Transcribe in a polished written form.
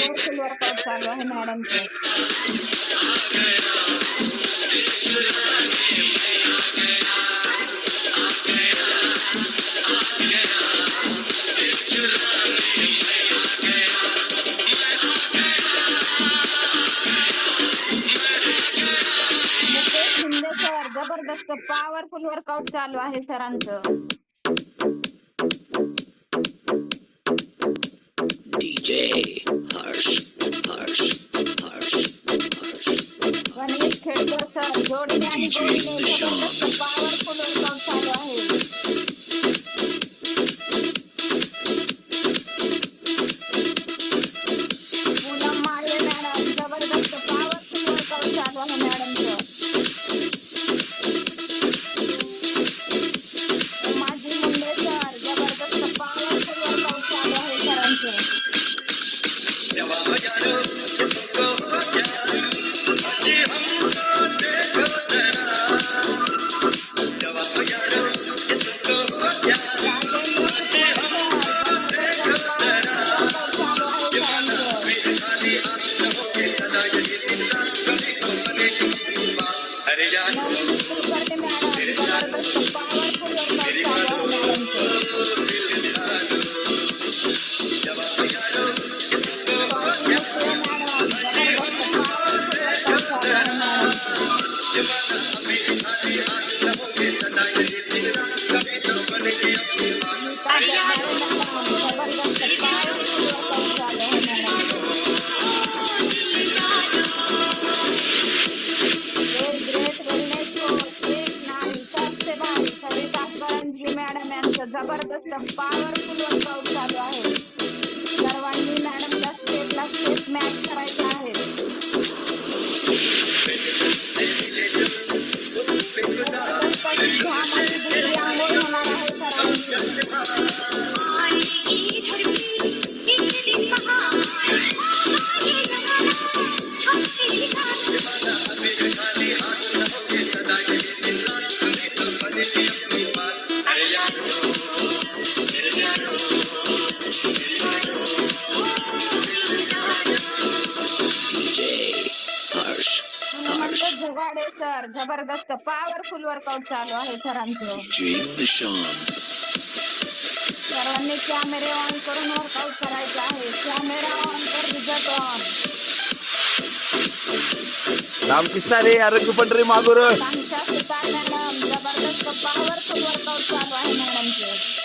Powerful workout चालू आहे मॅडमचं. Mukesh Shinde sir, जबरदस्त पॉवरफुल वर्कआउट चालू आहे सरांचं. DJ Harsh. Ganesh Khedkar sir, जोडीने आणि जोडीने जबरदस्त पॉवरफुल वर्कआउट चालू आहे. पूनम माळे मॅडम, जबरदस्त पॉवरफुल वर्कआउट चालू आहे मॅडमचं. उमाजी मुंडे सर, जबरदस्त पॉवरफुल वर्कआउट चालू आहे सरांचं. जबरदस्त पॉवरफुल वर्कआउट चालू आहे. सर्वांनी मॅडमला स्टेपला स्टेप मॅच करायचे आहे. दुसरी आंघोळ होणार आहे सरांची. झगाडे सर, जबरदस्त पॉवरफुल वर्कआउट चालू आहे सरांचं. सर्वांनी कॅमेरे ऑन करून वर्कआउट करायचे आहे. कॅमेरा ऑन कर, रिझल्ट ऑन. रामकृष्ण रे, आरोग्य पंढरी मागोर. सांगता सुतार मॅडम, जबरदस्त पॉवरफुल वर्कआउट चालू आहे मॅडमचं.